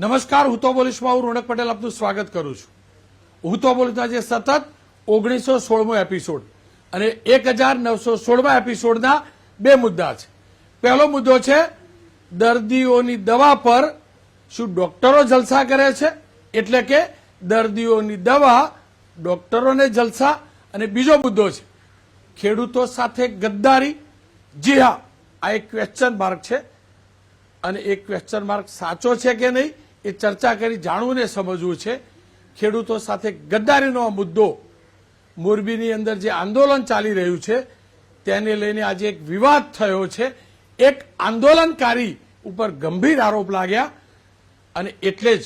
નમસ્કાર, હું તો બોલીશમાં હું રોનક પટેલ આપનું સ્વાગત કરું છું. હું તો બોલીશના જે સતત 1916મો એપિસોડ અને 1916મા એપિસોડના બે મુદ્દા છે. પહેલો મુદ્દો છે દર્દીઓની દવા પર શું ડોક્ટરો જલસા કરે છે, એટલે કે દર્દીઓની દવા ડોક્ટરોને જલસા. અને બીજો મુદ્દો છે ખેડૂતો સાથે ગદ્દારી. જી હા, આ એક ક્વેશ્ચન માર્ક છે અને એ ક્વેશ્ચન માર્ક સાચો છે કે નહીં એ ચર્ચા કરી જાણવું ને સમજવું છે. ખેડૂતો સાથે ગદ્દારીનો મુદ્દો મોરબીની અંદર જે આંદોલન ચાલી રહ્યું છે તેને લઈને આજે એક વિવાદ થયો છે. એક આંદોલનકારી ઉપર ગંભીર આરોપ લાગ્યા અને એટલે જ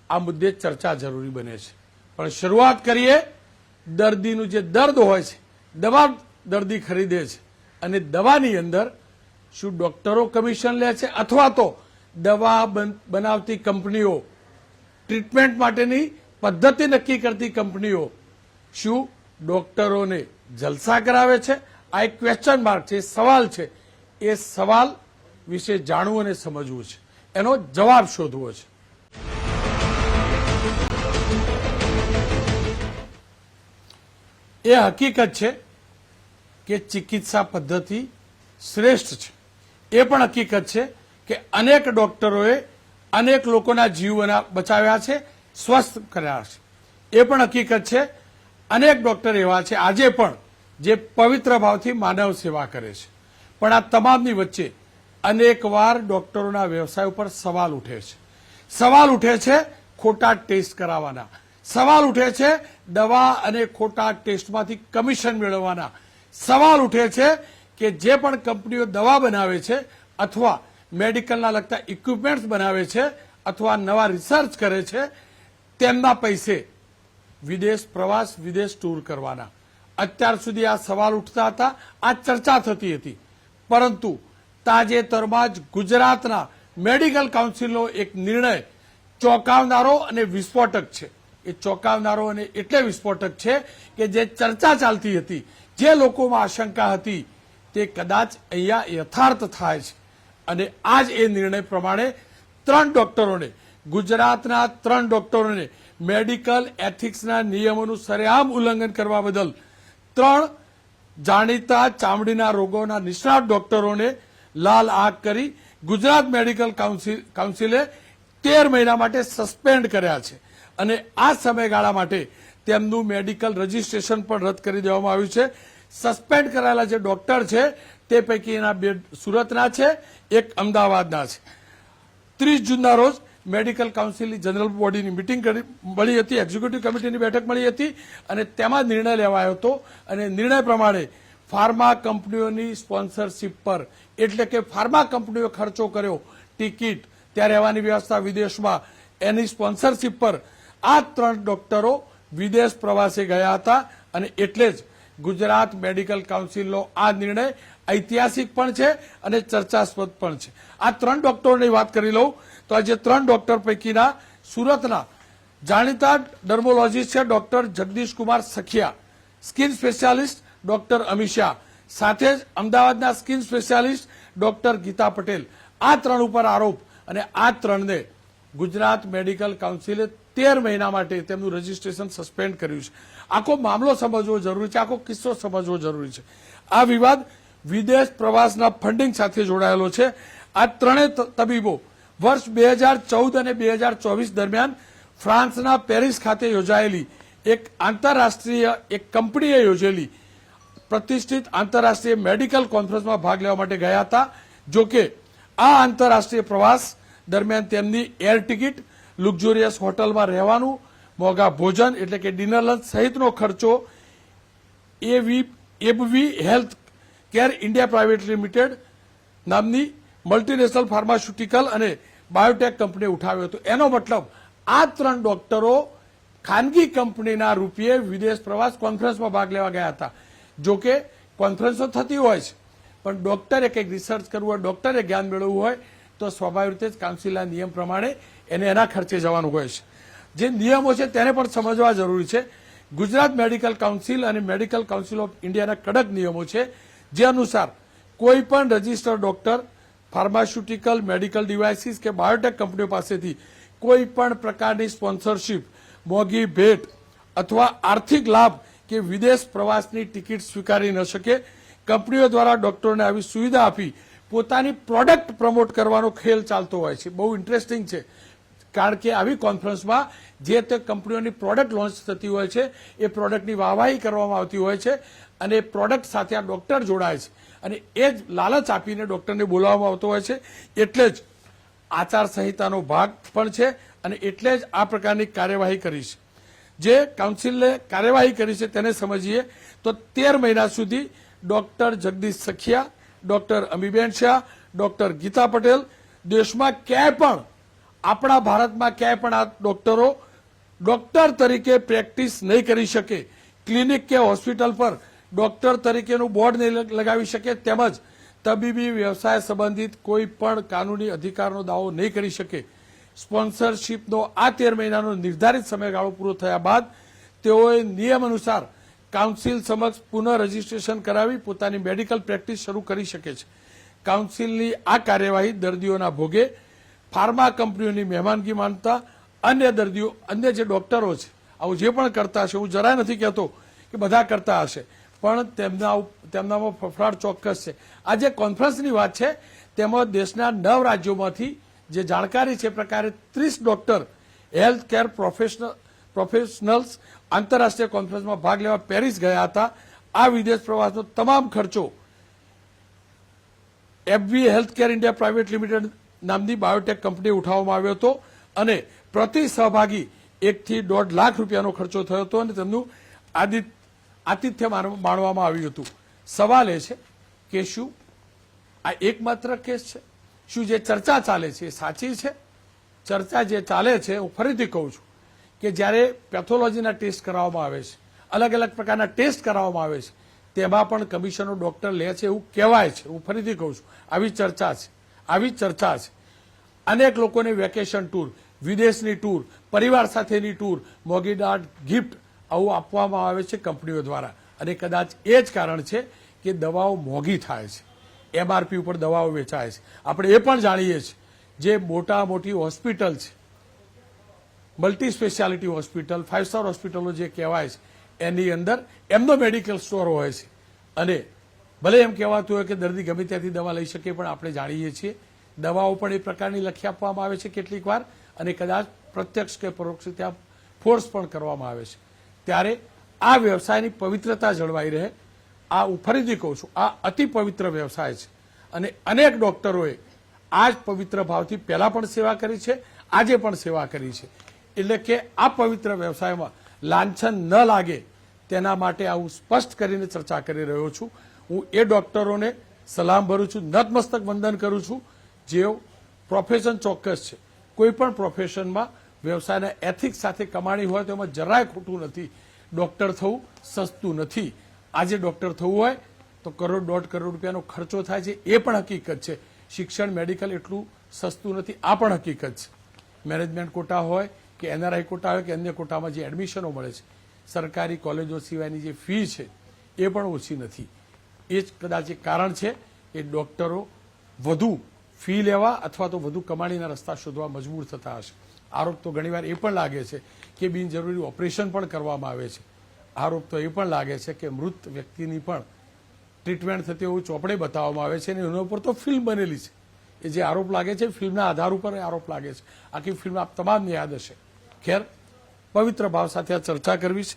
આ મુદ્દે ચર્ચા જરૂરી બને છે. પણ શરૂઆત કરીએ. દર્દીનું જે દર્દ હોય છે, દવા દર્દી ખરીદે છે અને દવાની અંદર શું ડોક્ટરો કમિશન લે છે અથવા તો દવા બનાવતી કંપનીઓ, ટ્રીટમેન્ટ માટેની પદ્ધતિ નક્કી કરતી કંપનીઓ શું ડોક્ટરોને જલસા કરાવે છે? આ એક ક્વેશ્ચન માર્ક છે, સવાલ છે. એ સવાલ વિશે જાણવું અને સમજવું છે, એનો જવાબ શોધવો છે. એ હકીકત છે કે ચિકિત્સા પદ્ધતિ શ્રેષ્ઠ છે. એ પણ હકીકત છે કે અનેક ડોક્ટરોએ અનેક લોકોના જીવ બચાવ્યા છે, સ્વસ્થ કર્યા છે. એ પણ હકીકત છે અનેક ડોક્ટર એવા છે આજે પણ જે પવિત્ર ભાવથી માનવ સેવા કરે છે. પણ આ તમામની વચ્ચે અનેકવાર ડોક્ટરોના વ્યવસાય ઉપર સવાલ ઉઠે છે. સવાલ ઉઠે છે ખોટા ટેસ્ટ કરાવવાના, સવાલ ઉઠે છે દવા અને ખોટા ટેસ્ટમાંથી કમિશન મેળવવાના, સવાલ ઉઠે છે કે જે પણ કંપનીઓ દવા બનાવે છે અથવા મેડિકલના લગતા ઇક્વિપમેન્ટ્સ બનાવે છે અથવા નવા રિસર્ચ કરે છે તેમના પૈસે વિદેશ પ્રવાસ, વિદેશ ટૂર કરવાના. અત્યાર સુધી આ સવાલ ઉઠતા હતા, આ ચર્ચા થતી હતી. પરંતુ તાજેતરમાં જ ગુજરાતના મેડિકલ કાઉન્સિલનો એક નિર્ણય ચોંકાવનારો અને વિસ્ફોટક છે. એ ચોંકાવનારો અને એટલે વિસ્ફોટક છે કે જે ચર્ચા ચાલતી હતી, જે લોકોમાં આશંકા હતી તે કદાચ અહીંયા યથાર્થ થાય છે. અને આજ એ નિર્ણય પ્રમાણે 3 ડોક્ટરોને, ગુજરાતના 3 ડોક્ટરોને મેડિકલ એથિક્સના નિયમોનું સરેઆમ ઉલ્લંઘન કરવા બદલ 3 જાણીતા ચામડીના રોગોના નિષ્ણાત ડોક્ટરોને લાલ આંખ કરી ગુજરાત મેડિકલ કાઉન્સિલે 13 મહિના માટે સસ્પેન્ડ કર્યા છે. અને આ સમયગાળા માટે તેમનું મેડિકલ રજીસ્ટ્રેશન પણ રદ કરી દેવામાં આવ્યું છે. સસ્પેન્ડ કરાયેલા જે ડોક્ટર છે તે પૈકી એના 2 સુરતના છે, 1 અમદાવાદના છે. 30 જૂનના રોજ મેડિકલ કાઉન્સિલની જનરલ બોડીની મિટિંગ મળી હતી, એક્ઝિક્યુટિવ કમિટીની બેઠક મળી હતી અને તેમાં નિર્ણય લેવાયો હતો. અને નિર્ણય પ્રમાણે ફાર્મા કંપનીઓની સ્પોન્સરશીપ પર, એટલે કે ફાર્મા કંપનીઓ ખર્ચો કર્યો ટિકિટ, ત્યાં રહેવાની વ્યવસ્થા વિદેશમાં, એની સ્પોન્સરશીપ પર આ 3 ડોક્ટરો વિદેશ પ્રવાસે ગયા હતા. અને એટલે જ ગુજરાત મેડિકલ કાઉન્સિલનો આ નિર્ણય ઐતિહાસિક પણ છે અને ચર્ચાસ્પદ પણ છે. આ 3 ડોક્ટરોની વાત કરી લઉં તો આજે 3 ડોક્ટર પૈકીના સુરતના જાણીતા ડર્મોલોજીસ્ટ છે doctor Jagdish Kumar Sakhiya, skin specialist doctor Amisha, સાથે જ અમદાવાદના skin specialist doctor Geeta Patel. આ 3 ઉપર આરોપ અને આ 3ને ગુજરાત મેડિકલ કાઉન્સિલે 13 મહિના માટે તેમનું રજીસ્ટ્રેશન સસ્પેન્ડ કર્યું છે. આખો મામલો સમજવો જરૂરી છે, આખો કિસ્સો સમજવો જરૂરી છે. આ વિવાદ વિદેશ પ્રવાસના ફંડિંગ સાથે જોડાયેલો છે. આ 3 તબીબો વર્ષ 2014 અને 2024 દરમિયાન ફ્રાન્સના પેરિસ ખાતે યોજાયેલી એક આંતરરાષ્ટ્રીય એક કંપનીએ યોજેલી પ્રતિષ્ઠિત આંતરરાષ્ટ્રીય મેડિકલ કોન્ફરન્સમાં ભાગ લેવા માટે ગયા હતા. જોકે આ આંતરરાષ્ટ્રીય પ્રવાસ દરમિયાન તેમની એર ટિકિટ, luxurious હોટલમાં રહેવાનું, મોંઘા ભોજન એટલે કે ડિનર લંચ સહિતનો ખર્ચો AbbVie health care India private limited નામની મલ્ટીનેશનલ ફાર્માસ્યુટિકલ અને બાયોટેક કંપનીએ ઉઠાવ્યો હતો. એનો મતલબ આ 3 ડોક્ટરો ખાનગી કંપનીના રૂપિયે વિદેશ પ્રવાસ કોન્ફરન્સમાં ભાગ લેવા ગયા હતા. જોકે કોન્ફરન્સો થતી હોય છે, પણ ડોક્ટરે કંઈક રિસર્ચ કરવું હોય, ડોક્ટરે જ્ઞાન મેળવવું હોય તો સ્વાભાવિક રીતે જ કાઉન્સિલના નિયમ પ્રમાણે એને એના ખર્ચે જવાનું હોય છે. જે નિયમો છે તેને પણ સમજવા જરૂરી છે. ગુજરાત મેડિકલ કાઉન્સિલ અને મેડિકલ કાઉન્સિલ ઓફ ઇન્ડિયાના કડક નિયમો છે, જે અનુસાર કોઈ પણ registered doctor pharmaceutical, medical devices કે બાયોટેક કંપનીઓ પાસેથી કોઈ પણ પ્રકારની સ્પોન્સરશીપ, મોંઘી ભેટ અથવા આર્થિક લાભ કે વિદેશ પ્રવાસની ટિકિટ સ્વીકારી ન શકે. કંપનીઓ દ્વારા ડોક્ટરોને આવી સુવિધા આપી પોતાની પ્રોડક્ટ પ્રમોટ કરવાનો ખેલ ચાલતો હોય છે. બહુ ઇન્ટરેસ્ટિંગ છે, કારણ કે આવી કોન્ફરન્સમાં જે તે કંપનીઓની પ્રોડક્ટ લોન્ચ થતી હોય છે, એ પ્રોડક્ટની વાહવાહી કરવામાં આવતી હોય છે અને પ્રોડક્ટ સાથે આ ડોક્ટર જોડાય છે અને એ જ લાલચ આપીને ડોક્ટરને બોલાવવામાં આવતો હોય છે. એટલે જ આચારસંહિતાનો ભાગ પણ છે અને એટલે જ આ પ્રકારની કાર્યવાહી કરી છે. જે કાઉન્સિલે કાર્યવાહી કરી છે તેને સમજીએ તો 13 મહિના સુધી doctor Jagdish Sakhiya, doctor Amiben Shah, doctor Geeta Patel દેશમાં ક્યાંય પણ, આપણા ભારતમાં ક્યાંય પણ આ ડોક્ટરો ડોક્ટર તરીકે પ્રેક્ટિસ નહીં કરી શકે, ક્લિનિક કે હોસ્પિટલ પર ડોક્ટર તરીકેનું બોર્ડ નહીં લગાવી શકે, તેમજ તબીબી વ્યવસાય સંબંધિત કોઈ પણ કાનૂની અધિકારનો દાવો નહીં કરી શકે. સ્પોન્સરશીપનો આ 13 મહિનાનો નિર્ધારિત સમયગાળો પૂરો થયા બાદ તેઓએ નિયમ અનુસાર કાઉન્સિલ સમક્ષ પુનઃ રજીસ્ટ્રેશન કરાવી પોતાની મેડિકલ પ્રેક્ટિસ શરૂ કરી શકે છે. કાઉન્સિલની આ કાર્યવાહી દર્દીઓના ભોગે ફાર્મા કંપનીઓની મહેમાનગી માનતા અન્ય દર્દીઓ, અન્ય જે ડોક્ટરો છે, આવું જે પણ કરતા હશે, હું જરાય નથી કહેતો કે બધા કરતા હશે, પણ તેમનામાં ફફડાટ ચોક્કસ છે. આ જે કોન્ફરન્સની વાત છે તેમાં દેશના 9 રાજ્યોમાંથી જે જાણકારી છે એ પ્રકારે 30 ડોક્ટર હેલ્થ કેર પ્રોફેશનલ્સ આંતરરાષ્ટ્રીય કોન્ફરન્સમાં ભાગ લેવા પેરિસ ગયા હતા. આ વિદેશ પ્રવાસનો તમામ ખર્ચો એફવી હેલ્થકેર ઇન્ડિયા પ્રાઇવેટ લિમિટેડ નામની બાયોટેક કંપની ઉઠાવવામાં આવ્યો હતો અને પ્રતિ સહભાગી 1 થી 1.5 લાખ રૂપિયાનો ખર્ચો થયો હતો અને તેમનું આતિથ્ય માણવામાં આવ્યું હતું. સવાલ એ છે કે શું આ એકમાત્ર કેસ છે? શું જે ચર્ચા ચાલે છે એ સાચી છે? ચર્ચા જે ચાલે છે, હું ફરીથી કહું છું કે જ્યારે પેથોલોજીના ટેસ્ટ કરાવવામાં આવે છે, અલગ અલગ પ્રકારના ટેસ્ટ કરાવવામાં આવે છે, તેમાં પણ કમિશનનો ડોક્ટર લે છે એવું કહેવાય છે. હું ફરીથી કહું છું, આવી ચર્ચા છે, આવી ચર્ચા છે. અનેક લોકોને વેકેશન ટૂર, વિદેશની ટૂર, પરિવાર સાથેની ટૂર, મોંઘીદાટ ગિફ્ટ આવું આપવામાં આવે છે કંપનીઓ દ્વારા અને કદાચ એ જ કારણ છે કે દવાઓ મોંઘી થાય છે, એમઆરપી ઉપર દવાઓ વેચાય છે. આપણે એ પણ જાણીએ છીએ જે મોટી હોસ્પિટલ છે, મલ્ટી સ્પેશિયાલિટી હોસ્પિટલ, 5 સ્ટાર હોસ્પિટલો જે કહેવાય છે, એની અંદર એમનો મેડિકલ સ્ટોર હોય છે અને ભલે એમ કહેવાતું હોય કે દર્દી ગમે ત્યાંથી દવા લઈ શકે, પણ આપણે જાણીએ છીએ દવાઓ પણ એ પ્રકારની લખી આપવામાં આવે છે કેટલીક વાર અને કદાચ પ્રત્યક્ષ કે પરોક્ષ ત્યાં ફોર્સ પણ કરવામાં આવે છે. ત્યારે આ વ્યવસાયની પવિત્રતા જળવાઈ રહે, આ હું ફરીથી કહું છું, આ અતિ પવિત્ર વ્યવસાય છે અને અનેક ડોક્ટરોએ આ જ પવિત્ર ભાવથી પહેલા પણ સેવા કરી છે, આજે પણ સેવા કરી છે. એટલે કે આ પવિત્ર વ્યવસાયમાં લાંછન ન લાગે તેના માટે આવું સ્પષ્ટ કરીને ચર્ચા કરી રહ્યો છું. હું એ ડોક્ટરોને સલામ ભરું છું, નતમસ્તક વંદન કરું છું, જેઓ પ્રોફેશન ચોક્કસ છે. કોઈ પણ પ્રોફેશનમાં વ્યવસાયના એથિક્સ સાથે કમાણી હોય તો એમાં જરાય ખોટું નથી. ડોક્ટર થવું સસ્તું નથી. આજે ડોક્ટર થવું હોય તો 1.5 કરોડ રૂપિયાનો ખર્ચો થાય છે, એ પણ હકીકત છે. શિક્ષણ, મેડિકલ એટલું સસ્તું નથી, આ પણ હકીકત છે. મેનેજમેન્ટ કોટા હોય કે એનઆરઆઈ કોટા હોય કે અન્ય કોટામાં જે એડમિશનો મળે છે, સરકારી કોલેજો સિવાયની જે ફી છે એ પણ ઓછી નથી. એ જ કદાચ એક કારણ છે કે ડોક્ટરો વધુ ફી લેવા અથવા તો વધુ કમાણીના રસ્તા શોધવા મજબૂર થતા હશે. આરોપ તો ઘણીવાર એ પણ લાગે છે કે બિનજરૂરી ઓપરેશન પણ કરવામાં આવે છે. આરોપ તો એ પણ લાગે છે કે મૃત વ્યક્તિની પણ ટ્રીટમેન્ટ થતી એવું ચોપડે બતાવવામાં આવે છે અને એના ઉપર તો ફિલ્મ બનેલી છે. એ જે આરોપ લાગે છે ફિલ્મના આધાર ઉપર આરોપ લાગે છે. આખી ફિલ્મ આપ તમામને યાદ હશે. ખેર, પવિત્ર ભાવ સાથે આ ચર્ચા કરવી છે.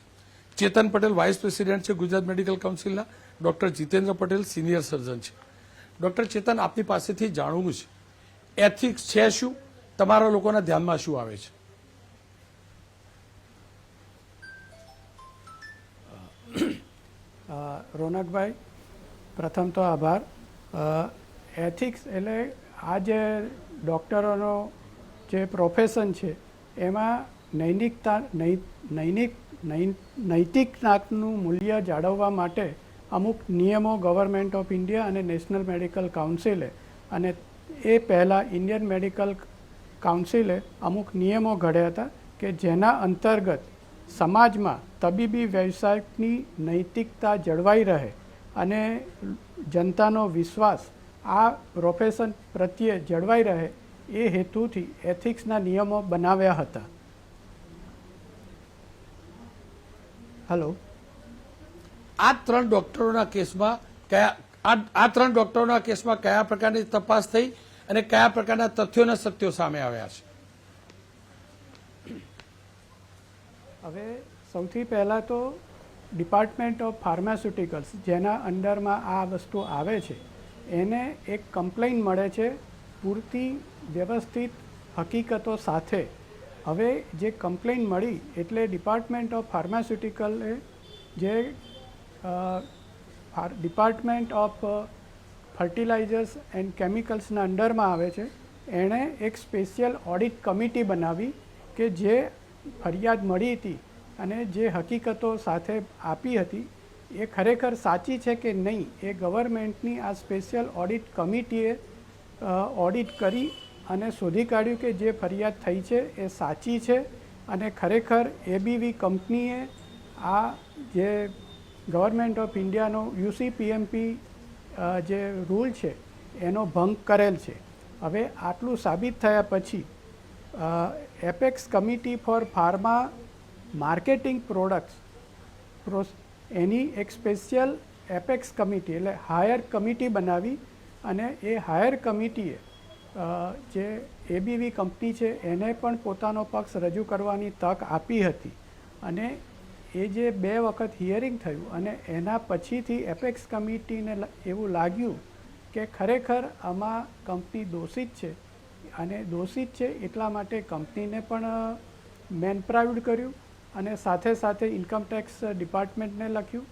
ચેતન પટેલ વાઇસ પ્રેસિડેન્ટ છે ગુજરાત મેડિકલ કાઉન્સિલના, doctor Jitendra Patel senior surgeon છે. ડોક્ટર ચેતન, આપની પાસેથી જાણવું છે, એથિક્સ છે શું? તમારા લોકોના ધ્યાનમાં શું આવે છે? રોનકભાઈ, પ્રથમ તો આભાર. એથિક્સ એટલે આ જે ડૉક્ટરોનો જે પ્રોફેશન છે એમાં નૈતિકતાનું મૂલ્ય જાળવવા માટે અમુક નિયમો ગવર્મેન્ટ ઓફ ઇન્ડિયા અને નેશનલ મેડિકલ કાઉન્સિલે અને એ પહેલાં ઇન્ડિયન મેડિકલ કાઉન્સિલે અમુક નિયમો ઘડ્યા હતા કે જેના અંતર્ગત સમાજમાં તબીબી વ્યવસાયની નૈતિકતા જળવાઈ રહે અને જનતાનો વિશ્વાસ આ પ્રોફેશન પ્રત્યે જળવાઈ રહે એ હેતુથી એથિક્સના નિયમો બનાવ્યા હતા. હલો, આ ત્રણ ડોક્ટરોના કેસમાં કયા પ્રકારની તપાસ થઈ અને કયા પ્રકારના તથ્યોના સત્યો સામે આવ્યા છે? હવે સૌથી પહેલાં તો ડિપાર્ટમેન્ટ ઓફ ફાર્માસ્યુટિકલ્સ જેના અંડરમાં આ વસ્તુ આવે છે એને એક કમ્પ્લેઇન મળે છે પૂરતી વ્યવસ્થિત હકીકતો સાથે. હવે જે કમ્પ્લેઇન મળી એટલે ડિપાર્ટમેન્ટ ઓફ ફાર્માસ્યુટિકલે જે ડિપાર્ટમેન્ટ ઓફ ફર્ટિલાઇઝર્સ એન્ડ કેમિકલ્સના અંડરમાં આવે છે એણે એક સ્પેશિયલ ઓડિટ કમિટી બનાવી કે જે ફરિયાદ મળી હતી અને જે હકીકતો સાથે આપી હતી એ ખરેખર સાચી છે કે નહીં એ ગવર્મેન્ટની આ સ્પેશિયલ ઓડિટ કમિટીએ ઓડિટ કરી અને શોધી કાઢ્યું કે જે ફરિયાદ થઈ છે એ સાચી છે અને ખરેખર એબીવી કંપનીએ આ જે ગવર્મેન્ટ ઓફ ઇન્ડિયાનો યુસીપીએમપી જે રૂલ છે એનો ભંગ કરેલ છે. હવે આટલું સાબિત થયા પછી apex committee for pharma marketing products એની એક સ્પેશિયલ એપેક્સ કમિટી એટલે હાયર કમિટી બનાવી અને એ હાયર કમિટીએ જે એબીવી કંપની છે એને પણ પોતાનો પક્ષ રજૂ કરવાની તક આપી હતી અને એ જે 2 વખત હિયરિંગ થયું અને એના પછીથી એપેક્સ કમિટીને એવું લાગ્યું કે ખરેખર આમાં કંપની દોષિત છે અને દોષિત છે એટલા માટે કંપનીને પણ મેનપ્રાઉડ કર્યું અને સાથે સાથે ઇન્કમટેક્સ ડિપાર્ટમેન્ટને લખ્યું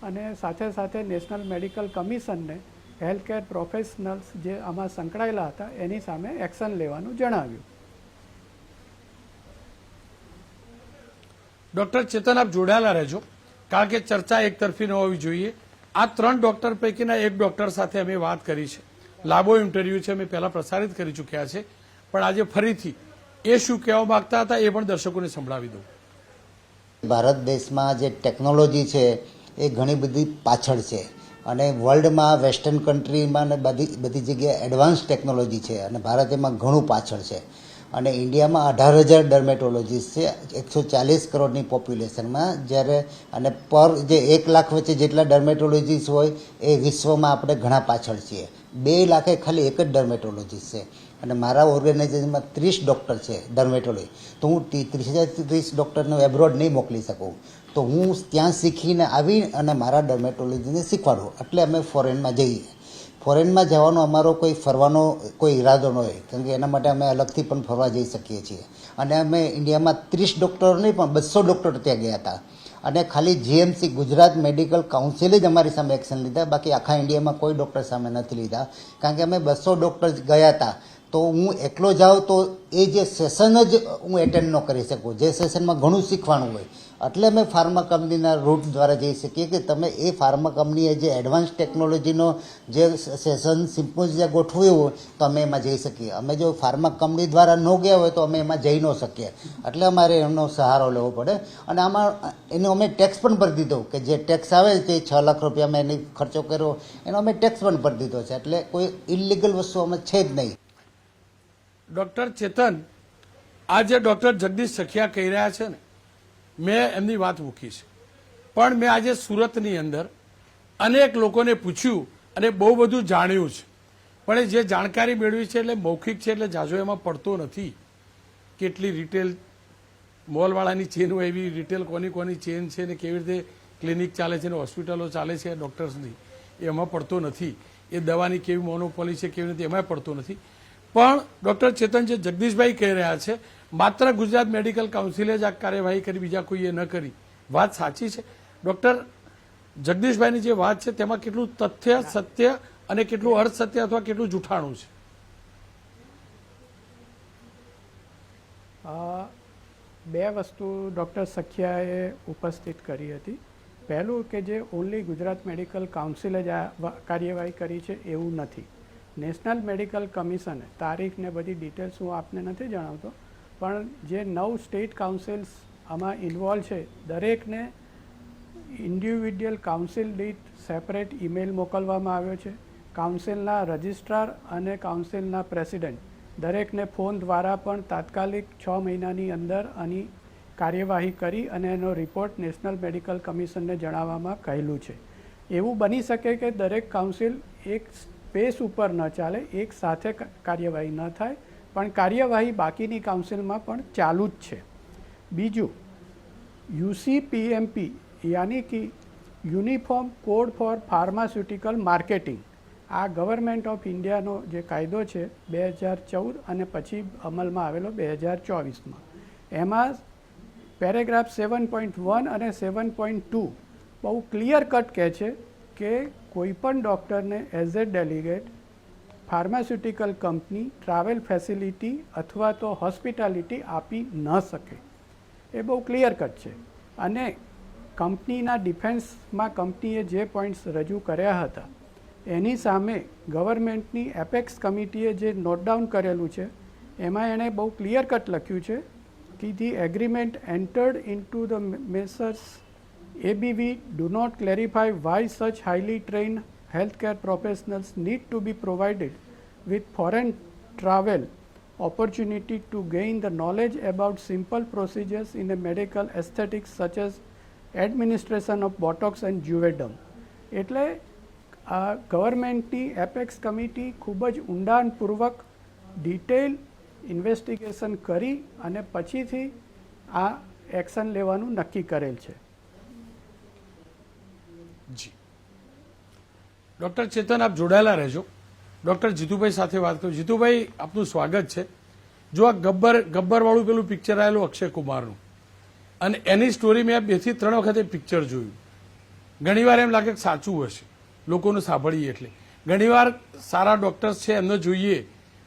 અને સાથે સાથે નેશનલ મેડિકલ કમિશનને હેલ્થ કેર પ્રોફેશનલ્સ જે આમાં સંકળાયેલા હતા એની સામે એક્શન લેવાનું જણાવ્યું. ડૉક્ટર ચેતન, આપ જોડાયેલા રહેજો, કારણ કે ચર્ચા એક તરફી ન હોવી જોઈએ. આ 3 ડોક્ટર પૈકીના એક ડોક્ટર સાથે અમે વાત કરી છે, લાંબો ઇન્ટરવ્યુ છે, અમે પહેલા પ્રસારિત કરી ચૂક્યા છે, પણ આજે ફરીથી એ શું કહેવા માંગતા હતા એ પણ દર્શકોને સંભળાવી દઉં. ભારત દેશમાં જે ટેકનોલોજી છે એ ઘણી બધી પાછળ છે અને વર્લ્ડમાં વેસ્ટર્ન કન્ટ્રીમાં ને બધી જગ્યાએ એડવાન્સ ટેકનોલોજી છે અને ભારત એમાં ઘણું પાછળ છે. અને ઇન્ડિયામાં 18,000 ડર્મેટોલોજીસ્ટ છે 140 કરોડની પોપ્યુલેશનમાં, જ્યારે અને પર જે 1 લાખ વચ્ચે જેટલા ડર્મેટોલોજીસ્ટ હોય એ વિશ્વમાં આપણે ઘણા પાછળ છીએ. 2 લાખે ખાલી એક જ ડર્મેટોલોજીસ્ટ છે અને મારા ઓર્ગેનાઇઝેશનમાં 30 ડૉક્ટર છે ડર્મેટોલોજી. તો હું 30 ડૉક્ટરને એબ્રોડ નહીં મોકલી શકું, તો હું ત્યાં શીખીને આવી અને મારા ડર્મેટોલોજીને શીખવાડું. એટલે અમે ફોરેનમાં જઈએ. ફોરેનમાં જવાનો અમારો કોઈ ફરવાનો કોઈ ઈરાદો ન હોય, કારણ કે એના માટે અમે અલગથી પણ ફરવા જઈ શકીએ છીએ. અને અમે ઇન્ડિયામાં 30 ડૉક્ટરો નહીં પણ 200 ડૉક્ટર ત્યાં ગયા હતા અને ખાલી જીએમસી ગુજરાત મેડિકલ કાઉન્સિલે જ અમારી સામે એક્શન લીધા, બાકી આખા ઇન્ડિયામાં કોઈ ડૉક્ટર સામે નથી લીધા. કારણ કે અમે 200 ડૉક્ટર ગયા હતા તો હું એકલો જાઉં તો એ જે સેશન જ હું એટેન્ડ ન કરી શકું, જે સેશનમાં ઘણું શીખવાનું હોય. એટલે અમે ફાર્મા કંપનીના રૂટ દ્વારા જઈ શકીએ કે તમે એ ફાર્મા કંપનીએ જે એડવાન્સ ટેકનોલોજીનો જે સેશન સિમ્પોઝિયા ગોઠવ્યું હોય તો અમે એમાં જઈ શકીએ. અમે જો ફાર્મા કંપની દ્વારા ન ગયા હોય તો અમે એમાં જઈ ન શકીએ. એટલે અમારે એમનો સહારો લેવો પડે અને આમાં એનો અમે ટેક્સ પણ ભરી દીધો કે જે ટેક્સ આવે તે 6 લાખ રૂપિયા અમે એની ખર્ચો કર્યો એનો અમે ટેક્સ પણ ભરી દીધો છે. એટલે કોઈ ઇલીગલ વસ્તુ અમે છે જ નહીં. ડૉક્ટર ચેતન, આ જે ડૉક્ટર જગદીશ સખિયા કહી રહ્યા છે ને, મેં એમની વાત મૂકી છે, પણ મેં આજે સુરતની અંદર અનેક લોકોને પૂછ્યું અને બહુ બધું જાણ્યું છે, પણ એ જે જાણકારી મેળવી છે એટલે મૌખિક છે એટલે જાજો એમાં પડતો નથી. કેટલી રિટેલ મોલવાળાની ચેન હોય એવી રિટેલ કોની ચેન છે ને કેવી રીતે ક્લિનિક ચાલે છે ને હોસ્પિટલો ચાલે છે ડૉક્ટર્સની, એમાં પડતો નથી. એ દવાની કેવી મોનોપોલી છે કેવી રીતે એમાં પડતો નથી. પણ ડૉક્ટર ચેતન જે જગદીશભાઈ કહી રહ્યા છે માત્ર ગુજરાત મેડિકલ કાઉન્સિલે જ આ કાર્યવાહી કરી, બીજા કોઈએ ન કરી, વાત સાચી છે? ડૉક્ટર જગદીશભાઈની જે વાત છે તેમાં કેટલું તથ્ય સત્ય અને કેટલું અર્થસત્ય અથવા કેટલું જૂઠાણું છે? બે વસ્તુ ડૉક્ટર સખિયાએ ઉપસ્થિત કરી હતી. પહેલું કે જે ઓનલી ગુજરાત મેડિકલ કાઉન્સિલે જ આ કાર્યવાહી કરી છે એવું નથી. નેશનલ મેડિકલ કમિશને તારીખ ને બધી ડિટેલ્સ હું આપને નથી જણાવતો, પણ જે 9 સ્ટેટ કાઉન્સિલ્સ આમાં ઇન્વોલ્વ છે દરેકને ઇન્ડિવિડ્યુઅલ કાઉન્સિલ દીઠ સેપરેટ ઈમેલ મોકલવામાં આવ્યો છે. કાઉન્સિલના રજિસ્ટ્રાર અને કાઉન્સિલના પ્રેસિડેન્ટ દરેકને ફોન દ્વારા પણ તાત્કાલિક 6 મહિનાની અંદર આની કાર્યવાહી કરી અને એનો રિપોર્ટ નેશનલ મેડિકલ કમિશનને જણાવવામાં કહેલું છે. એવું બની શકે કે દરેક કાઉન્સિલ એક સ્પેસ ઉપર ન ચાલે, એક સાથે કાર્યવાહી ન થાય, પણ કાર્યવાહી બાકીની કાઉન્સિલમાં પણ ચાલુ જ છે. બીજું, UCPMP યાની કે uniform code four pharmaceutical marketing, આ ગવર્મેન્ટ ઓફ ઇન્ડિયાનો જે કાયદો છે 2014 અને પછી અમલમાં આવેલો 2024માં, એમાં પેરેગ્રાફ 7.1 અને 7.2 બહુ ક્લિયર કટ કહે છે કે કોઈપણ ડૉક્ટરને as a delegate pharmaceutical company travel facility અથવા તો હોસ્પિટાલિટી આપી ન શકે. એ બહુ ક્લિયર કટ છે. અને કંપનીના ડિફેન્સમાં કંપનીએ જે પોઈન્ટ્સ રજૂ કર્યા હતા એની સામે ગવર્મેન્ટની એપેક્સ કમિટીએ જે નોટ ડાઉન કરેલું છે એમાં એણે બહુ ક્લિયર કટ લખ્યું છે કે the agreement entered into the Messrs ABV do not clarify why such highly trained healthcare professionals need to be provided with foreign travel opportunity to gain the knowledge about simple procedures in a medical aesthetics such as administration of botox and juvederm. એટલે આ ગવર્મેન્ટની apex committee ખૂબ જ ઊંડાણપૂર્વક detail investigation કરી અને પછીથી આ એક્શન લેવાનું નક્કી કરેલ છે. જી ડૉક્ટર ચેતન, આપ જોડાયેલા રહેજો. ડૉક્ટર જીતુભાઈ સાથે વાત કરું. જીતુભાઈ, આપનું સ્વાગત છે. જો આ ગબ્બરવાળું પેલું પિક્ચર આવેલું અક્ષય કુમારનું, અને એની સ્ટોરી મેં 2 થી 3 વખતે પિક્ચર જોયું. ઘણીવાર એમ લાગે કે સાચું હશે, લોકોને સાંભળીએ એટલે. ઘણીવાર સારા ડૉક્ટર્સ છે એમને જોઈએ.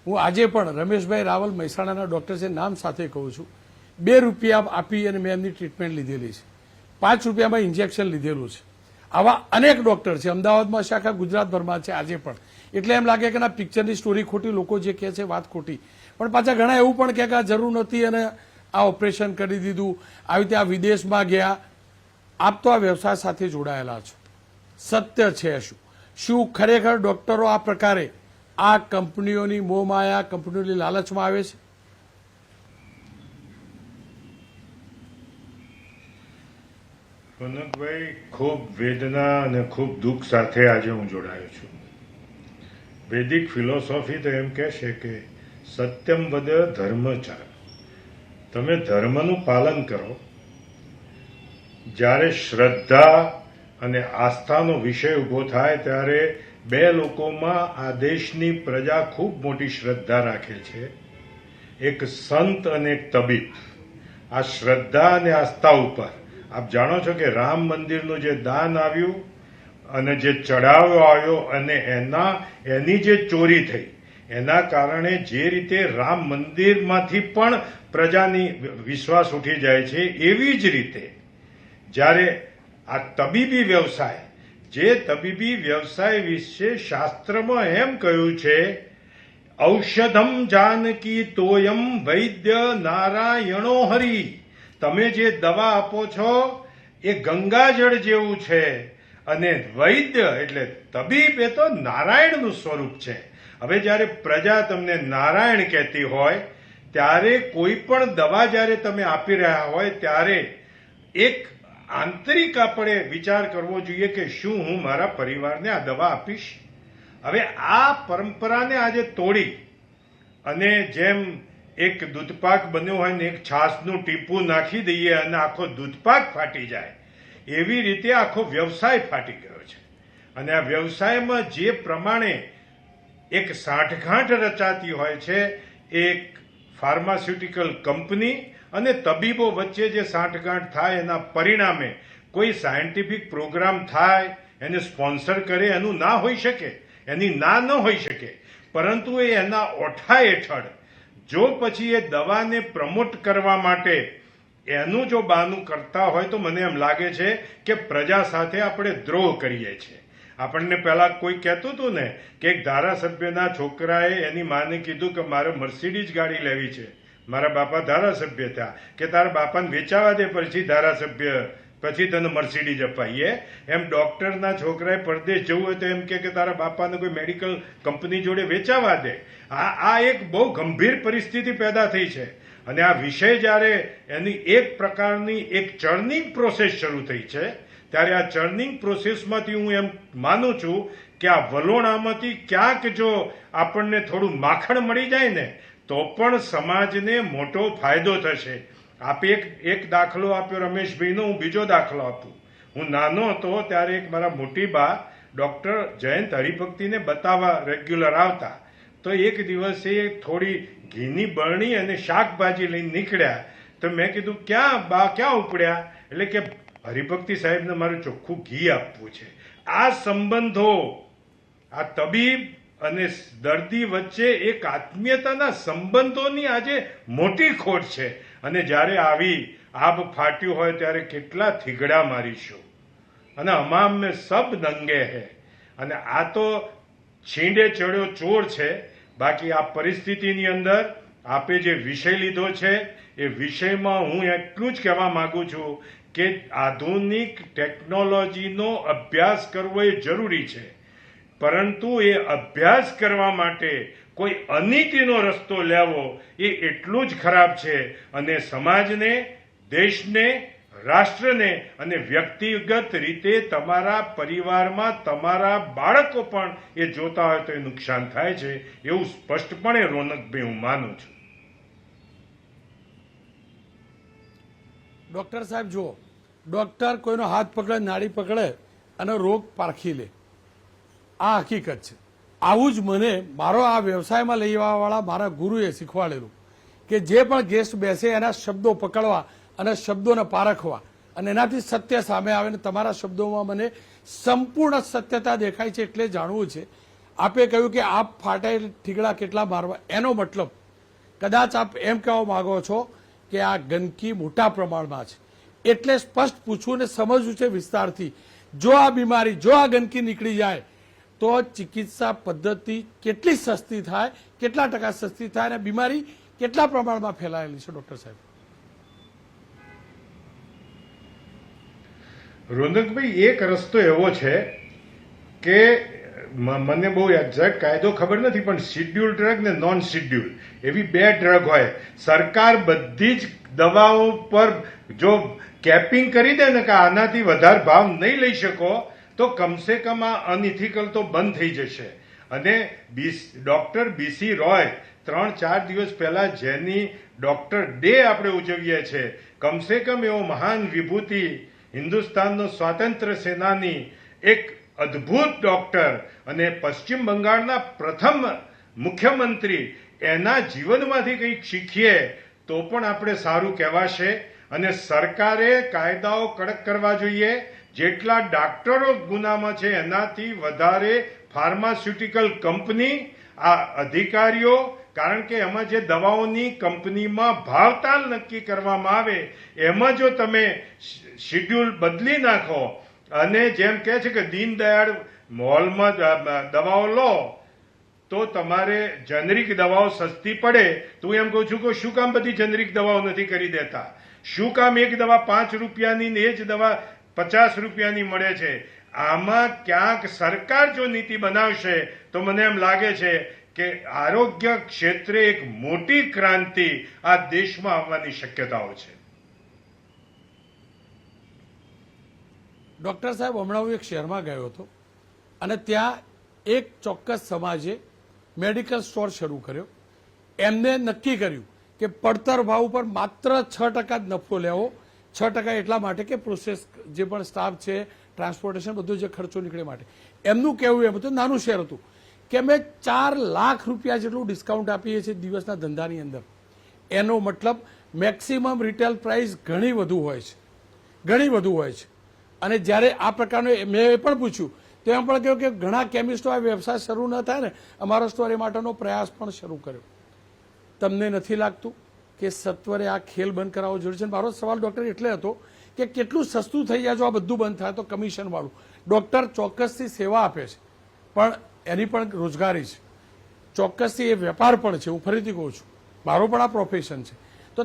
હું આજે પણ રમેશભાઈ રાવલ મહેસાણાના ડૉક્ટર છે, નામ સાથે કહું છું, 2 રૂપિયા આપી અને મેં એમની ટ્રીટમેન્ટ લીધેલી છે. 5 રૂપિયામાં ઇન્જેક્શન લીધેલું છે. આવા અનેક ડૉક્ટર છે, અમદાવાદમાં છે, આખા ગુજરાતભરમાં છે આજે પણ. એટલે એમ લાગે કે ના પિક્ચરની સ્ટોરી ખોટી, લોકો જે કહે છે વાત ખોટી. પણ પાછા ઘણા એવું પણ કહે કે આ જરૂર નથી અને આ ઓપરેશન કરી દીધું, આવી રીતે આ વિદેશમાં ગયા. આપ તો આ વ્યવસાય સાથે જોડાયેલા છો, સત્ય છે શું ખરેખર ડૉક્ટરો આ પ્રકારે આ કંપનીઓની મોહમાયા, કંપનીઓની લાલચમાં આવે છે? કનકભાઈ, ખૂબ વેદના અને ખૂબ દુઃખ સાથે આજે હું જોડાયો છું. વૈદિક ફિલોસોફી તો એમ કહે છે કે સત્યમ વદ ધર્મચર, તમે ધર્મનું પાલન કરો. જ્યારે શ્રદ્ધા અને આસ્થાનો વિષય ઊભો થાય ત્યારે 2 લોકોમાં આ દેશની પ્રજા ખૂબ મોટી શ્રદ્ધા રાખે છે, એક સંત અને એક તબીબ. આ શ્રદ્ધા અને આસ્થા ઉપર આપ જાણો છો કે રામ મંદિરનું જે દાન આવ્યું અને જે ચઢાવો આવ્યો અને એની જે ચોરી થઈ, એના કારણે જે રીતે રામ મંદિરમાંથી પણ પ્રજાની વિશ્વાસ ઉઠી જાય છે, એવી જ રીતે જ્યારે આ તબીબી વ્યવસાય, જે તબીબી વ્યવસાય વિશે શાસ્ત્રમાં એમ કહ્યું છે, ઔષધમ જાનકી તોયમ વૈદ્ય નારાયણો હરિ, તમે જે દવા આપો છો એ ગંગાજળ જેવું છે, અને વૈદ્ય એટલે તબીબ એ તો નારાયણનું સ્વરૂપ છે. હવે જ્યારે પ્રજા તમને નારાયણ કહેતી હોય ત્યારે કોઈ પણ દવા જ્યારે તમે આપી રહ્યા હોય ત્યારે એક આંતરિક આપણે વિચાર કરવો જોઈએ કે શું હું મારા પરિવારને આ દવા આપીશ? હવે આ પરંપરાને આજે તોડી અને જેમ એક દૂધપાક બન્યો હોય ને એક છાશનું ટીપું નાખી દઈએ અને આખો દૂધપાક ફાટી જાય, એવી રીતે આખો વ્યવસાય ફાટી ગયો છે. અને આ વ્યવસાયમાં જે પ્રમાણે એક સાંઠગાંઠ રચાતી હોય છે, એક ફાર્માસ્યુટિકલ કંપની અને તબીબો વચ્ચે જે સાંઠગાંઠ થાય એના પરિણામે કોઈ સાયન્ટિફિક પ્રોગ્રામ થાય, એને સ્પોન્સર કરે, એનું ના હોઈ શકે, એની ના ન હોઈ શકે, પરંતુ એ એના ઓઠા હેઠળ જો પછી એ દવાને પ્રમોટ કરવા માટે એનું જો બહાનું કરતા હોય તો મને એમ લાગે છે કે પ્રજા સાથે આપણે દ્રોહ કરીએ છીએ. આપણને પહેલા કોઈ કહેતું હતું ને કે એક ધારાસભ્યના છોકરાએ એની માને કીધું કે મારે મર્સિડીઝ ગાડી લેવી છે. મારા બાપા ધારાસભ્ય થયા કે તારા બાપાને વેચાવા દે પછી ધારાસભ્ય પછી તને મર્સિડીઝ અપાઈએ. એમ ડોક્ટરના છોકરાએ પરદેશ જવું હોય તો એમ કે તારા બાપાને કોઈ મેડિકલ કંપની જોડે વેચાવા દે. આ એક બહુ ગંભીર પરિસ્થિતિ પેદા થઈ છે. અને આ વિષય જ્યારે એની એક પ્રકારની એક ચર્નિંગ પ્રોસેસ શરૂ થઈ છે, ત્યારે આ ચર્નિંગ પ્રોસેસમાંથી હું એમ માનું છું કે આ વલોણામાંથી ક્યાંક જો આપણને થોડું માખણ મળી જાય ને તો પણ સમાજને મોટો ફાયદો થશે. આપે એક દાખલો આપ્યો રમેશભાઈનો, હું બીજો દાખલો આપું. હું નાનો હતો ત્યારે એક મારા મોટી બા ડૉક્ટર જયંત હરિભક્તિને બતાવવા રેગ્યુલર આવતા. તો એક દિવસે થોડી ઘીની બરણી અને શાકભાજી લઈને નીકળ્યા. તો મેં કીધું ક્યાં બા, ક્યાં ઉપડ્યા? એટલે કે હરિભક્તિ સાહેબને મારું ચોખ્ખું ઘી આપવું છે. આ સંબંધો, આ તબીબ અને દર્દી વચ્ચે એક આત્મીયતાના સંબંધોની આજે મોટી ખોટ છે. અને જ્યારે આવી આબ ફાટ્યું હોય ત્યારે કેટલા થીગડા મારીશું. અને અમામ મેં સબ દંગે હે. અને આ તો છીંડે ચડ્યો ચોર છે. બાકી આ પરિસ્થિતિની અંદર આપે જે વિષય લીધો છે એ વિષયમાં હું એટલું જ કહેવા માંગુ છું કે આધુનિક ટેકનોલોજીનો અભ્યાસ કરવો એ જરૂરી છે, પરંતુ એ અભ્યાસ કરવા માટે કોઈ અનીતિનો રસ્તો લેવો એ એટલું જ ખરાબ છે. અને સમાજને, દેશને, રાષ્ટ્રને અને વ્યક્તિગત રીતે તમારા પરિવારમાં તમારા બાળકો પણ એ જોતા હોય તો એ નુકસાન થાય છે, એવું સ્પષ્ટપણે રોનકભાઈ હું માનું છું. ડોક્ટર સાહેબ જુઓ, ડોક્ટર કોઈનો હાથ પકડે, નાડી પકડે અને રોગ પારખી લે, આ હકીકત છે. આવું જ મને મારો આ વ્યવસાયમાં લઈ આવવાવાળા મારા ગુરુએ શીખવાડેલું કે જે પણ ગેસ્ટ બેસે એના શબ્દો પકડવા અને શબ્દોને પારખવા, અને એનાથી સત્ય સામે આવે. ને તમારા શબ્દોમાં મને સંપૂર્ણ સત્યતા દેખાય છે એટલે જાણવું છે. આપે કહ્યું કે આપ ફાટે ઠીકડા કેટલા મારવા, એનો મતલબ કદાચ આપ એમ કહેવા માંગો છો કે આ ગંદકી મોટા પ્રમાણમાં છે, એટલે સ્પષ્ટ પૂછવું ને સમજવું છે વિસ્તારથી. જો આ બીમારી, જો આ ગંદકી નીકળી જાય તો ચિકિત્સા પદ્ધતિ કેટલી સસ્તી થાય, કેટલા ટકા સસ્તી થાય, અને બીમારી કેટલા પ્રમાણમાં ફેલાયેલી છે ડોક્ટર સાહેબ? રોનકભાઈ, એક રસ્તો એવો છે કે મને બહુ એક્ઝેક્ટ કાયદો ખબર નથી, પણ શિડ્યુલ ડ્રગ ને નોન શિડ્યુલ એવી બે ડ્રગ હોય. સરકાર બધી જ દવાઓ પર જો કેપિંગ કરી દે ને કે આનાથી વધારે ભાવ નહીં લઈ શકો તો કમસે કમ આ અનઇથિકલ તો બંધ થઈ જશે. અને ડોક્ટર બીસી રોય 3-4 દિવસ પહેલા જેની ડોક્ટર ડે આપણે ઉજવીએ છીએ, કમસે કમ એવો મહાન વિભૂતિ, હિન્દુસ્તાનનો સ્વાતંત્ર્ય સેનાની, એક અદ્ભુત ડોક્ટર અને પશ્ચિમ બંગાળના પ્રથમ મુખ્યમંત્રી, એના જીવનમાંથી કંઈક શીખીએ તો પણ આપણે સારું કહેવાશે. અને સરકારે કાયદાઓ કડક કરવા જોઈએ. જેટલા ડોક્ટરો ગુનામાં છે એનાથી વધારે ફાર્માસ્યુટિકલ કંપની, આ અધિકારીઓ, કારણ કે એમાં જે દવાઓની કંપનીમાં ભાવતાલ નક્કી કરવામાં આવે એમાં જો તમે શિડ્યુલ બદલી નાખો અને જેમ કહે છે કે દીનદયાળ મોલમાં દવાઓ લો તો તમારે જેનરિક દવાઓ સસ્તી પડે. તો હું એમ કહું છું કે શું કામ બધી જેનરિક દવાઓ નથી કરી દેતા? શું કામ એક દવા 5 રૂપિયાની ને એ જ દવા 50 રૂપિયાની મળે છે? આમાં ક્યાંક સરકાર જો નીતિ બનાવશે તો મને એમ લાગે છે કે આરોગ્ય ક્ષેત્રે એક મોટી ક્રાંતિ આ દેશમાં આવવાની શક્યતાઓ છે. ડોક્ટર સાહેબ, હમણાં હું એક શહેરમાં ગયો હતો અને ત્યાં એક ચોક્કસ સમાજે મેડિકલ સ્ટોર શરૂ કર્યો. એમને નક્કી કર્યું કે પડતર ભાવ ઉપર માત્ર 6% જ નફો લેવો. 6% એટલા માટે કે પ્રોસેસ જે પણ સ્ટાફ છે, ટ્રાન્સપોર્ટેશન, બધું જે ખર્ચો નીકળે માટે. એમનું કહેવું એમ હતું, નાનું શહેર હતું, કે અમે 4 લાખ રૂપિયા જેટલું ડિસ્કાઉન્ટ આપીએ છીએ દિવસના ધંધાની અંદર. એનો મતલબ મેક્સિમમ રિટેલ પ્રાઇસ ઘણી વધુ હોય છે, ઘણી વધુ હોય છે. અને જ્યારે આ પ્રકારનું મેં એ પણ પૂછ્યું તો એમ પણ કહ્યું કે ઘણા કેમિસ્ટો આ વ્યવસાય શરૂ ન થાય ને, અમારો સ્ટોર એ માટેનો પ્રયાસ પણ શરૂ કર્યો. તમને નથી લાગતું કે સત્વરે આ ખેલ બંધ કરાવવો જરૂરી છે? મારો સવાલ ડોક્ટર એટલે હતો કે કેટલું સસ્તું થઈ જાય જો આ બધું બંધ થાય તો કમિશનવાળું. ડોક્ટર ચોક્કસથી સેવા આપે છે પણ એની પણ રોજગારી છે, ચોક્કસથી એ વેપાર પણ છે. હું ફરીથી કહું છું, મારો પણ આ પ્રોફેશન છે. તો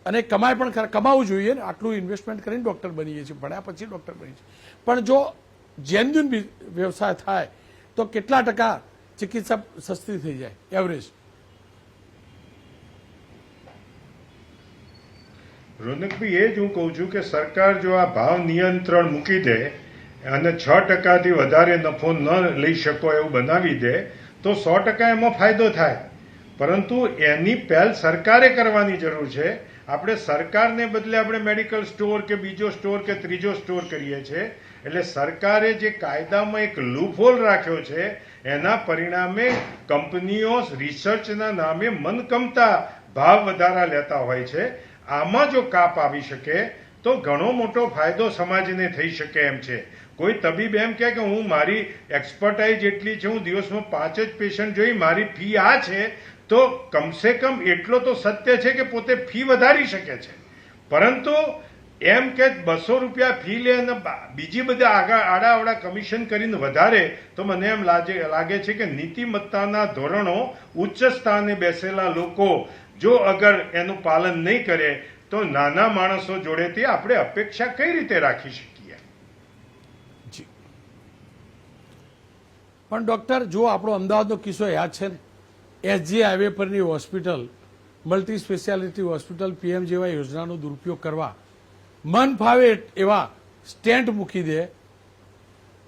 અને કમાય પણ ખરા, કમાવું જોઈએ ને, આટલું ઇન્વેસ્ટમેન્ટ કરીને ડોક્ટર બનીએ છીએ, ભણ્યા પછી ડોક્ટર બનીએ છીએ. પણ જો જેન્યુન વ્યવસાય થાય તો કેટલા ટકા ચિકિત્સા સસ્તી થઈ જાય એવરેજ? રોનકભાઈ, એ જ હું કહું છું કે સરકાર જો આ ભાવ નિયંત્રણ મૂકી દે અને 6% વધારે નફો ન લઈ શકો એવું બનાવી દે તો 100% એમાં ફાયદો થાય. પરંતુ એની પહેલ સરકારે કરવાની જરૂર છે. આપણે સરકારને બદલે આપણે મેડિકલ સ્ટોર કે બીજો સ્ટોર કે ત્રીજો સ્ટોર કરીએ છીએ. એટલે સરકારે જે કાયદામાં એક લૂપહોલ રાખ્યો છે એના પરિણામે કંપનીઓ રિસર્ચના નામે મનગમતા ભાવ વધારા લેતા હોય છે. આમાં જો કાપ આવી શકે તો ઘણો મોટો ફાયદો સમાજને થઈ શકે એમ છે. કોઈ તબીબ એમ કહે કે હું મારી એક્સપર્ટાઇઝ એટલી છે, હું દિવસમાં 5 જ પેશન્ટ જોઈ, મારી ફી આ છે, તો કમસે કમ એટલો તો સત્ય છે કે પોતે ફી વધારી શકે છે. પરંતુ એમ કે 200 રૂપિયા ફી લે અને બીજી બધા આડાઅવડા કમિશન કરીને વધારે, તો મને એમ લાગે છે કે નીતિમત્તાના ધોરણો ઉચ્ચ સ્થાને બેસેલા લોકો જો અગર એનું પાલન નહીં કરે તો નાના માણસો જોડેથી આપણે અપેક્ષા કઈ રીતે રાખી શકીએ? જી, પણ ડોક્ટર, જો આપણો અમદાવાદનો કિસ્સો યાદ છે ને, SG હાઈવે પરની hospital, multi speciality hospital, PM જેવા યોજનાનો દુરુપયોગ કરવા મન ફાવે એવા સ્ટેન્ટ મૂકી દે,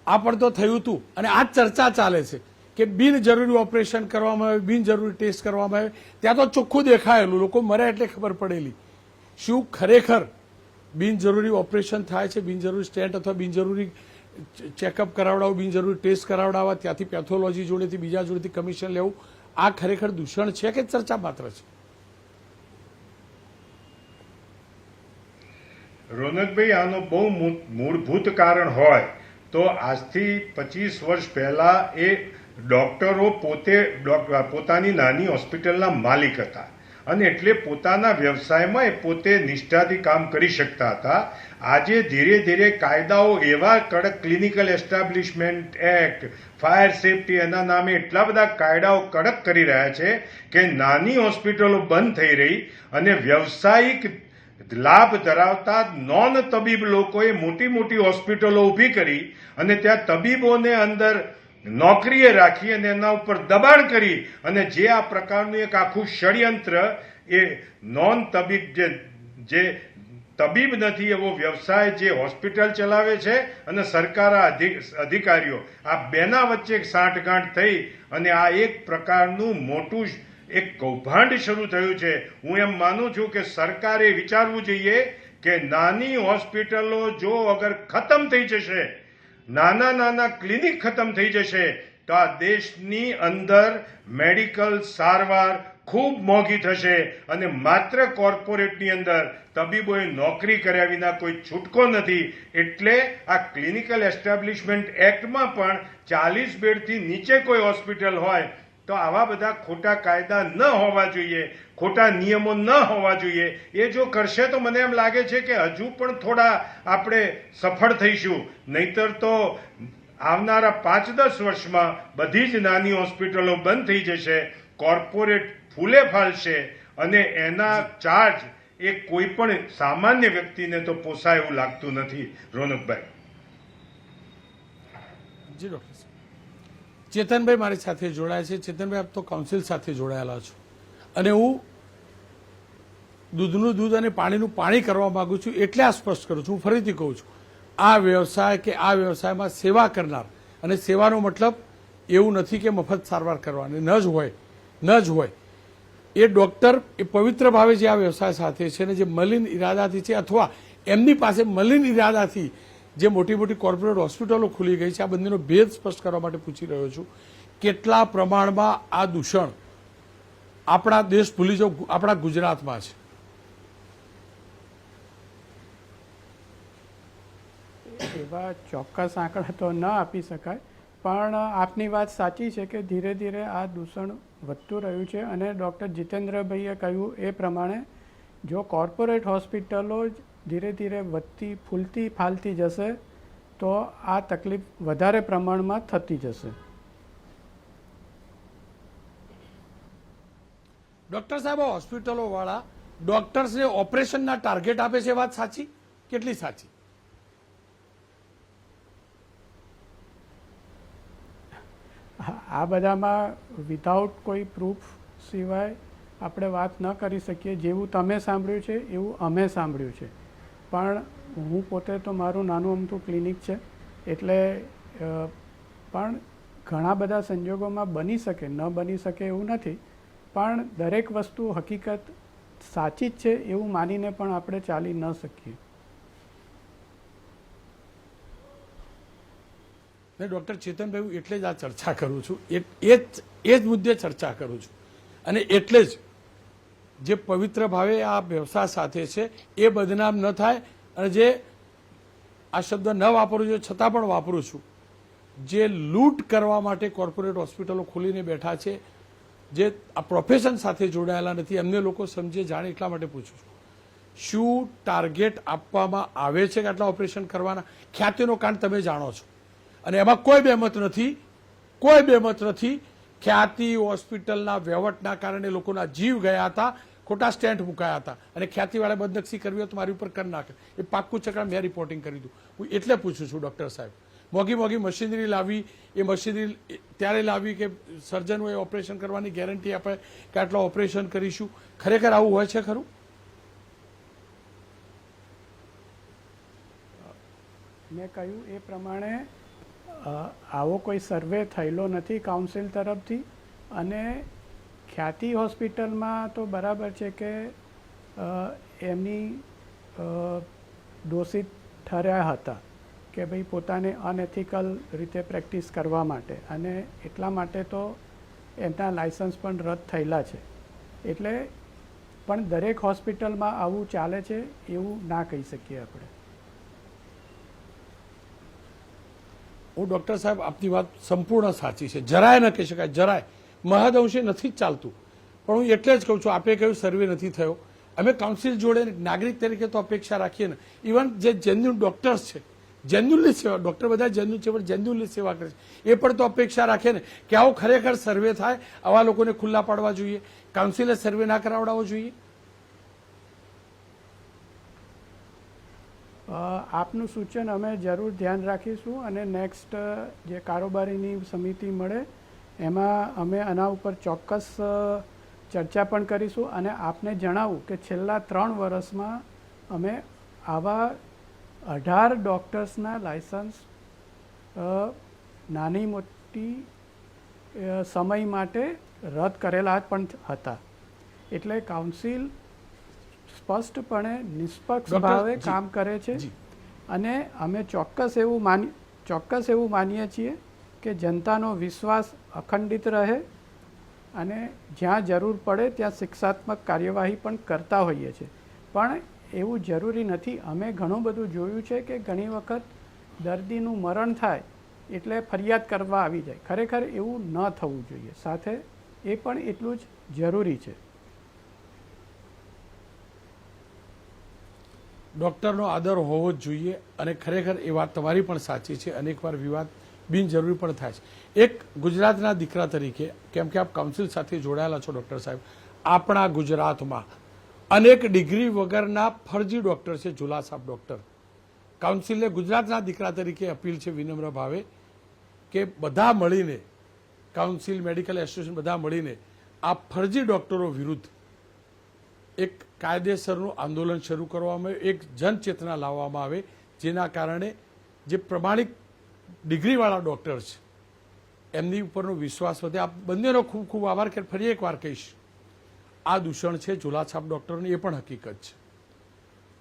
આ પણ તો થયું હતું. અને આ ચર્ચા ચાલે છે કે બિનજરૂરી ઓપરેશન કરવામાં આવે, બિનજરૂરી ટેસ્ટ કરવામાં આવે. ત્યાં તો ચોખ્ખું દેખાયેલું, લોકો મર્યા એટલે ખબર પડેલી. શું ખરેખર બિનજરૂરી ઓપરેશન થાય છે, બિનજરૂરી સ્ટેન્ટ અથવા બિનજરૂરી ચેકઅપ કરાવડાવવું, બિનજરૂરી ટેસ્ટ કરાવડાવવા, ત્યાંથી પેથોલોજી જોડેથી બીજા જોડેથી કમિશન લેવું, આ ખરેખર દૂષણ છે કે ચર્ચા માત્ર છે? રોનકભાઈ, આનો બહુ મૂળભૂત કારણ હોય તો આજથી 25 વર્ષ પહેલા એ ડોક્ટરો પોતાની નાની હોસ્પિટલના માલિક હતા અને એટલે પોતાના વ્યવસાયમાં એ પોતે નિષ્ઠાથી કામ કરી શકતા હતા. આજે ધીરે ધીરે કાયદાઓ એવા કડક, clinical establishment act, fire safety, એના નામે એટલા બધા કાયદાઓ કડક કરી રહ્યા છે કે નાની હોસ્પિટલો બંધ થઈ રહી અને વ્યવસાયિક લાભ ધરાવતા નોન તબીબ લોકોએ મોટી મોટી હોસ્પિટલો ઊભી કરી અને ત્યાં તબીબોને અંદર નોકરીએ રાખી અને એના ઉપર દબાણ કરી અને જે આ પ્રકારનું એક આખું ષડયંત્ર, એ નોન તબીબ જે તબીબ નથી એવો વ્યવસાય જે હોસ્પિટલ ચલાવે છે અને સરકાર અધિકારીઓ, આ બેના વચ્ચે એક સાંઠગાંઠ થઈ અને આ એક પ્રકારનું મોટું એક કૌભાંડ શરૂ થયું છે. હું એમ માનું છું કે સરકારે વિચારવું જોઈએ કે નાની હોસ્પિટલો જો અગર ખતમ થઈ જશે, નાના નાના ક્લિનિક ખતમ થઈ જશે, તો આ દેશની અંદર મેડિકલ સારવાર ખૂબ મોંઘી થશે અને માત્ર કોર્પોરેટની અંદર તબીબોએ નોકરી કર્યા વિના કોઈ છૂટકો નથી. એટલે આ ક્લિનિકલ એસ્ટાબ્લિશમેન્ટ એક્ટમાં પણ 40 બેડથી નીચે કોઈ હોસ્પિટલ હોય તો આવા બધા ખોટા કાયદા ન હોવા જોઈએ, ખોટા નિયમો ન હોવા જોઈએ. એ જો કરશે તો મને એમ લાગે છે કે હજુ પણ થોડા આપણે સફળ થઈશું. નહીતર તો આવનારા 5-10 વર્ષમાં બધી જ નાની હોસ્પિટલો બંધ થઈ જશે, કોર્પોરેટ ફૂલે ફાલશે અને એના ચાર્જ એ કોઈ પણ સામાન્ય વ્યક્તિને તો પોસાય એવું લાગતું નથી. રોનકભાઈ. જી ડોક્ટર. ચેતનભાઈ મારી સાથે જોડાયા છે. ચેતનભાઈ, આપ તો કાઉન્સિલ સાથે જોડાયેલા છો અને હું દૂધનું દૂધ અને પાણીનું પાણી કરવા માંગુ છું એટલે આ સ્પષ્ટ કરું છું. હું ફરીથી કહું છું, આ વ્યવસાય કે આ વ્યવસાયમાં સેવા કરનાર, અને સેવાનો મતલબ એવું નથી કે મફત સારવાર કરવાની, ન જ હોય. એ ડોક્ટર એ પવિત્ર ભાવે જે આ વ્યવસાય સાથે છે ને જે મલિન ઇરાદાથી છે અથવા એમની પાસે મલિન ઇરાદાથી જે મોટી મોટી કોર્પોરેટ હોસ્પિટલો ખુલી ગઈ છે, આ બંનેનો ભેદ સ્પષ્ટ કરવા માટે પૂછી રહ્યો છું. કેટલા પ્રમાણમાં આ દૂષણ આપણા દેશ ભૂલી જાવ આપણા ગુજરાતમાં છે? એવા ચોક્કસ આંકડા તો ન આપી શકાય, પણ આપની વાત સાચી છે કે ધીરે ધીરે આ દૂષણ વધતું રહ્યું છે. અને ડૉક્ટર જીતેન્દ્રભાઈએ કહ્યું એ પ્રમાણે જો કોર્પોરેટ હોસ્પિટલો ધીરે ધીરે વધતી ફૂલતી ફાલતી જશે તો આ તકલીફ વધારે પ્રમાણમાં થતી જશે. ડોક્ટર સાહેબ, હોસ્પિટલોવાળા ડોક્ટર્સને ઓપરેશનના ટાર્ગેટ આપે છે, વાત સાચી? કેટલી સાચી? આ બધામાં વિધાઉટ કોઈ પ્રૂફ સિવાય આપણે વાત ન કરી શકીએ. જેવું તમે સાંભળ્યું છે એવું અમે સાંભળ્યું છે. પણ હું પોતે તો મારું નાનું અમથું ક્લિનિક છે, એટલે પણ ઘણા બધા સંજોગોમાં બની શકે, ન બની શકે એવું નથી. પણ દરેક વસ્તુ હકીકત સાચી જ છે એવું માનીને પણ આપણે ચાલી ન શકીએ. મેં ડૉક્ટર ચેતનભાઈ એટલે જ આ ચર્ચા કરું છું, એ જ મુદ્દે ચર્ચા કરું છું. અને એટલે જ જે પવિત્ર ભાવે આ વ્યવસાય સાથે છે એ બદનામ ન થાય. અને જે આ શબ્દ ન વાપરું છું છતાં પણ વાપરું છું, જે લૂંટ કરવા માટે કોર્પોરેટ હોસ્પિટલો ખોલીને બેઠા છે, જે આ પ્રોફેશન સાથે જોડાયેલા નથી, એમને લોકો સમજે જાણે એટલા માટે પૂછું છું. શું ટાર્ગેટ આપવામાં આવે છે કે આટલા ઓપરેશન કરવાના? ખ્યાતિનો કાંડ તમે જાણો છો, અને એમાં કોઈ બેમત નથી, કોઈ બેમત નથી. ખ્યાતિ હોસ્પિટલના વહીવટના કારણે લોકોના જીવ ગયા હતા, ખોટા સ્ટેન્ટ મુકાયા હતા, અને ખ્યાતિવાળા બદનક્ષી કરવી હોય તો મારી ઉપર કરી નાખે. એ પાક્કું ચક્ર મેં રિપોર્ટિંગ કરી દીધું. હું એટલે પૂછું છું ડૉક્ટર સાહેબ, મોંઘી મોંઘી મશીનરી લાવી, એ મશીનરી ત્યારે લાવી કે સર્જનોએ ઓપરેશન કરવાની ગેરંટી આપે કે આટલા ઓપરેશન કરીશું. ખરેખર આવું હોય છે ખરું? મેં કહ્યું એ પ્રમાણે આવો કોઈ સર્વે થયેલો નથી કાઉન્સિલ તરફથી. અને ખ્યાતિ હોસ્પિટલમાં તો બરાબર છે કે એમની દોષિત ઠર્યા હતા કે ભાઈ પોતાને અનએથિકલ રીતે પ્રેક્ટિસ કરવા માટે, અને એટલા માટે તો એમના લાયસન્સ પણ રદ થયેલા છે. એટલે પણ દરેક હોસ્પિટલમાં આવું ચાલે છે એવું ના કહી શકીએ આપણે. હું ડૉક્ટર સાહેબ આપની વાત સંપૂર્ણ સાચી છે, જરાય ન કહી શકાય, જરાય મહદઅંશે નથી જ ચાલતું. પણ હું એટલે જ કહું છું, આપે કહ્યું સર્વે નથી થયો, અમે કાઉન્સિલ જોડે નાગરિક તરીકે તો અપેક્ષા રાખીએ ને. ઇવન જે જેન્યુન ડૉક્ટર્સ છે, જેન્યુનલી સેવા, ડૉક્ટર બધા જેન્યુન છે પણ જેન્યુનલી સેવા કરે છે, એ પણ તો અપેક્ષા રાખે ને કે આવો ખરેખર સર્વે થાય, આવા લોકોને ખુલ્લા પાડવા જોઈએ, કાઉન્સિલે સર્વે ના કરાવડાવવો જોઈએ. આપનું સૂચન અમે જરૂર ધ્યાન રાખીશું, અને નેક્સ્ટ જે કારોબારીની સમિતિ મળે એમાં અમે આના ઉપર ચોક્કસ ચર્ચા પણ કરીશું. અને આપને જણાવું કે છેલ્લા 3 વર્ષમાં અમે આવા 18 ડૉક્ટર્સના લાયસન્સ નાની મોટી સમય માટે રદ કરેલા પણ હતા. એટલે કાઉન્સિલ સ્પષ્ટપણે નિષ્પક્ષ ભાવે કામ કરે છે. અને અમે ચોક્કસ એવું માનીએ છીએ કે જનતાનો વિશ્વાસ અખંડિત રહે, અને જ્યાં જરૂર પડે ત્યાં શિક્ષાત્મક કાર્યવાહી પણ કરતા હોઈએ છીએ. પણ એવું જરૂરી નથી. અમે ઘણું બધું જોયું છે કે ઘણી વખત દર્દીનું મરણ થાય એટલે ફરિયાદ કરવા આવી જાય. ખરેખર એવું ન થવું જોઈએ. સાથે એ પણ એટલું જ જરૂરી છે. ડૉક્ટરનો આદર હોવો જ જોઈએ, અને ખરેખર એ વાત તમારી પણ સાચી છે. અનેકવાર વિવાદ બિનજરૂરી પણ થાય છે. એક ગુજરાતના દીકરા તરીકે, કેમ કે આપ કાઉન્સિલ સાથે જોડાયેલા છો ડૉક્ટર સાહેબ, આપણા ગુજરાતમાં અનેક ડિગ્રી વગરના ફરજી ડૉક્ટર છે, ઝુલા સાહેબ ડૉક્ટર. કાઉન્સિલને ગુજરાતના દીકરા તરીકે અપીલ છે વિનમ્ર ભાવે કે બધા મળીને, કાઉન્સિલ, મેડિકલ એસોસિએશન બધા મળીને આ ફરજી ડૉક્ટરો વિરુદ્ધ એક કાયદેસરનું આંદોલન શરૂ કરવામાં આવે, એક જનચેતના લાવવામાં આવે, જેના કારણે જે પ્રમાણિક ડિગ્રીવાળા ડૉક્ટર છે એમની ઉપરનો વિશ્વાસ વધે. આ બંનેનો ખૂબ ખૂબ આભાર. કે ફરી એકવાર કહીશ, આ દૂષણ છે ઝુલા છાપ ડૉક્ટરોની, એ પણ હકીકત છે.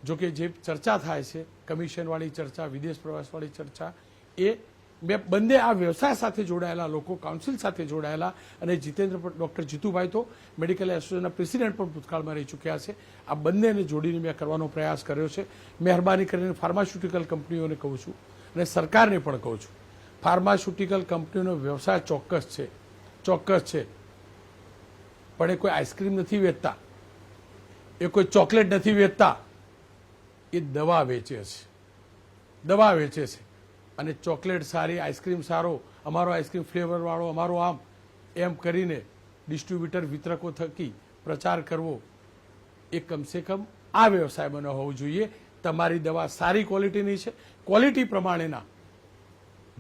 જોકે જે ચર્ચા થાય છે, કમિશનવાળી ચર્ચા, વિદેશ પ્રવાસવાળી ચર્ચા, એ બંને આ વ્યવસાય સાથે જોડાયેલા લોકો, કાઉન્સિલ સાથે જોડાયેલા, અને જીતેન્દ્ર ડૉક્ટર જીતુભાઈ તો મેડિકલ એસોસિએશનના પ્રેસિડેન્ટ પણ ભૂતકાળમાં રહી ચૂક્યા છે. આ બંનેને જોડીને મેં કરવાનો પ્રયાસ કર્યો છે. મહેરબાની કરીને ફાર્માસ્યુટિકલ કંપનીઓને કહું છું, અને સરકારને પણ કહું છું, ફાર્માસ્યુટિકલ કંપનીનો વ્યવસાય ચોક્કસ છે, ચોક્કસ છે, પણ એ કોઈ આઈસ્ક્રીમ નથી વેચતા, એ કોઈ ચોકલેટ નથી વેચતા, એ દવા વેચે છે, દવા વેચે છે. અને ચોકલેટ સારી, આઈસ્ક્રીમ સારો, અમારો આઈસ્ક્રીમ ફ્લેવરવાળો, અમારો આમ, એમ કરીને ડિસ્ટ્રીબ્યુટર વિતરકો થકી પ્રચાર કરવો એ કમસે કમ આ વ્યવસાયમાં ન હોવું જોઈએ. તમારી દવા સારી ક્વોલિટીની છે, ક્વોલિટી પ્રમાણેના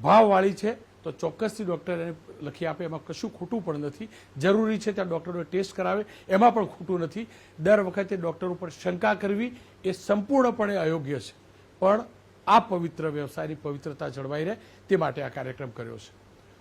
ભાવવાળી છે તો ચોક્કસથી ડૉક્ટર એને લખી આપે, એમાં કશું ખોટું પણ નથી. જરૂરી છે ત્યાં ડૉક્ટરોએ ટેસ્ટ કરાવે, એમાં પણ ખોટું નથી. દર વખતે ડૉક્ટર ઉપર શંકા કરવી એ સંપૂર્ણપણે અયોગ્ય છે. પણ આ પવિત્ર વ્યવસાયની પવિત્રતા જળવાઈ રહે તે માટે આ કાર્યક્રમ કર્યો છે.